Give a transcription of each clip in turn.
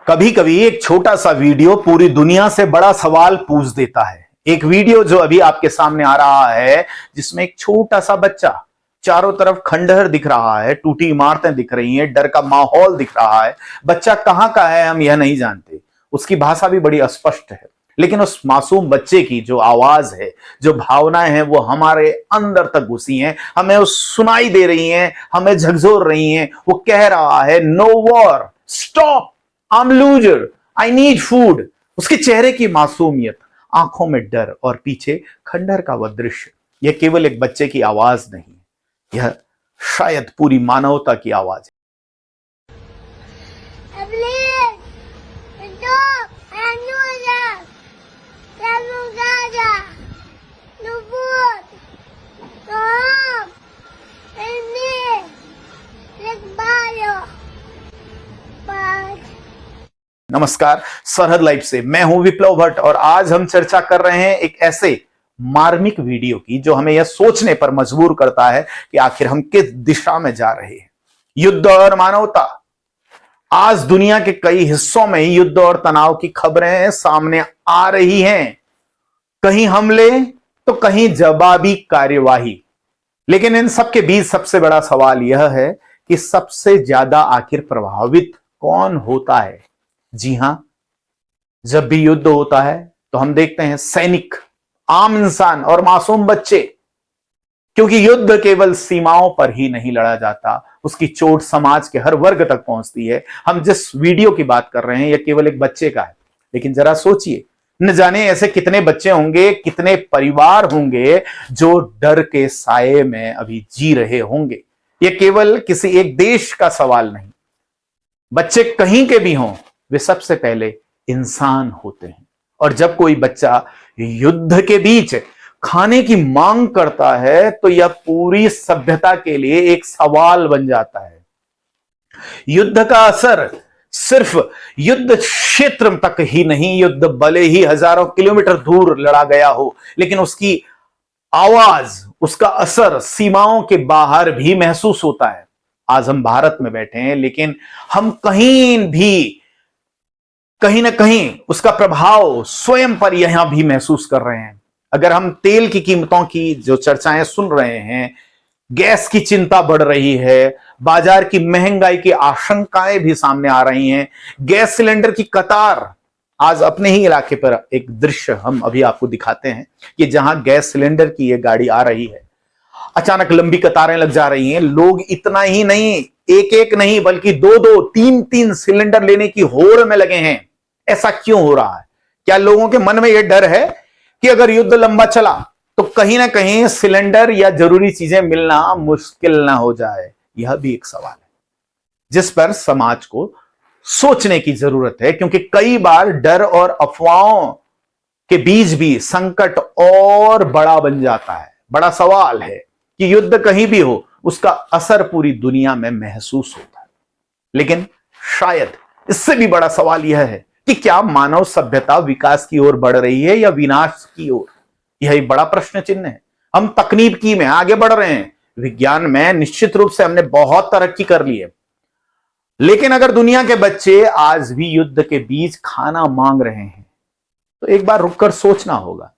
कभी कभी एक छोटा सा वीडियो पूरी दुनिया से बड़ा सवाल पूछ देता है। एक वीडियो जो अभी आपके सामने आ रहा है, जिसमें एक छोटा सा बच्चा, चारों तरफ खंडहर दिख रहा है, टूटी इमारतें दिख रही हैं, डर का माहौल दिख रहा है। बच्चा कहां का है हम यह नहीं जानते, उसकी भाषा भी बड़ी अस्पष्ट है, लेकिन उस मासूम बच्चे की जो आवाज है, जो भावनाएं हैं, वो हमारे अंदर तक घुसी हैं, हमें वो सुनाई दे रही हैं, हमें झकझोर रही हैं। वो कह रहा है, no war, stop, I am loser, I need food. उसके चेहरे की मासूमियत, आंखों में डर और पीछे खंडहर का वह दृश्य, यह केवल एक बच्चे की आवाज नहीं, यह शायद पूरी मानवता की आवाज है। नमस्कार, सरहद लाइव से मैं हूं विप्लव भट्ट और आज हम चर्चा कर रहे हैं एक ऐसे मार्मिक वीडियो की जो हमें यह सोचने पर मजबूर करता है कि आखिर हम किस दिशा में जा रहे हैं। युद्ध और मानवता। आज दुनिया के कई हिस्सों में युद्ध और तनाव की खबरें सामने आ रही हैं, कहीं हमले तो कहीं जवाबी कार्यवाही। लेकिन इन सब के बीच सबसे बड़ा सवाल यह है कि सबसे ज्यादा आखिर प्रभावित कौन होता है। जी हां, जब भी युद्ध होता है तो हम देखते हैं सैनिक, आम इंसान और मासूम बच्चे, क्योंकि युद्ध केवल सीमाओं पर ही नहीं लड़ा जाता, उसकी चोट समाज के हर वर्ग तक पहुंचती है। हम जिस वीडियो की बात कर रहे हैं यह केवल एक बच्चे का है, लेकिन जरा सोचिए, न जाने ऐसे कितने बच्चे होंगे, कितने परिवार होंगे जो डर के साये में अभी जी रहे होंगे। यह केवल किसी एक देश का सवाल नहीं, बच्चे कहीं के भी हों, वे सबसे पहले इंसान होते हैं। और जब कोई बच्चा युद्ध के बीच खाने की मांग करता है तो यह पूरी सभ्यता के लिए एक सवाल बन जाता है। युद्ध का असर सिर्फ युद्ध क्षेत्र तक ही नहीं, युद्ध भले ही हजारों किलोमीटर दूर लड़ा गया हो, लेकिन उसकी आवाज, उसका असर सीमाओं के बाहर भी महसूस होता है। आज हम भारत में बैठे हैं, लेकिन हम कहीं भी कहीं ना कहीं उसका प्रभाव स्वयं पर यहां भी महसूस कर रहे हैं। अगर हम तेल की कीमतों की जो चर्चाएं सुन रहे हैं, गैस की चिंता बढ़ रही है, बाजार की महंगाई की आशंकाएं भी सामने आ रही हैं, गैस सिलेंडर की कतार। आज अपने ही इलाके पर एक दृश्य हम अभी आपको दिखाते हैं कि जहां गैस सिलेंडर की यह गाड़ी आ रही है, अचानक लंबी कतारें लग जा रही हैं। लोग इतना ही नहीं, एक एक नहीं बल्कि दो दो तीन तीन सिलेंडर लेने की होड़ में लगे हैं। ऐसा क्यों हो रहा है? क्या लोगों के मन में यह डर है कि अगर युद्ध लंबा चला तो कहीं ना कहीं सिलेंडर या जरूरी चीजें मिलना मुश्किल ना हो जाए? यह भी एक सवाल है जिस पर समाज को सोचने की जरूरत है, क्योंकि कई बार डर और अफवाहों के बीच भी संकट और बड़ा बन जाता है। बड़ा सवाल है कि युद्ध कहीं भी हो, उसका असर पूरी दुनिया में महसूस होता है। लेकिन शायद इससे भी बड़ा सवाल यह है कि क्या मानव सभ्यता विकास की ओर बढ़ रही है या विनाश की ओर? यह एक बड़ा प्रश्न चिन्ह है। हम तकनीकी में आगे बढ़ रहे हैं, विज्ञान में निश्चित रूप से हमने बहुत तरक्की कर ली है, लेकिन अगर दुनिया के बच्चे आज भी युद्ध के बीच खाना मांग रहे हैं तो एक बार रुककर सोचना होगा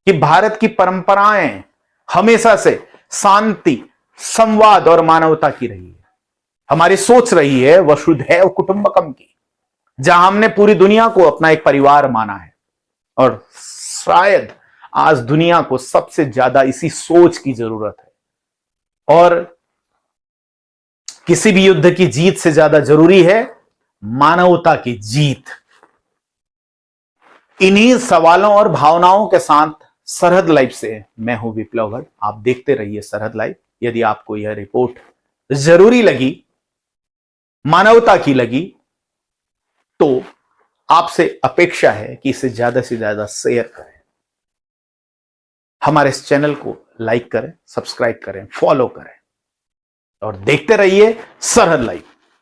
कि भारत की परंपराएं हमेशा से शांति, संवाद और मानवता की रही है। हमारी सोच रही है वसुधैव कुटुंबकम की, जहां हमने पूरी दुनिया को अपना एक परिवार माना है। और शायद आज दुनिया को सबसे ज्यादा इसी सोच की जरूरत है। और किसी भी युद्ध की जीत से ज्यादा जरूरी है मानवता की जीत। इन्हीं सवालों और भावनाओं के साथ सरहद लाइव से मैं हूं विप्लव भट्ट। आप देखते रहिए सरहद लाइव। यदि आपको यह रिपोर्ट जरूरी लगी, मानवता की लगी, तो आपसे अपेक्षा है कि इसे ज्यादा से ज्यादा शेयर करें, हमारे इस चैनल को लाइक करें, सब्सक्राइब करें, फॉलो करें और देखते रहिए सरहद लाइव।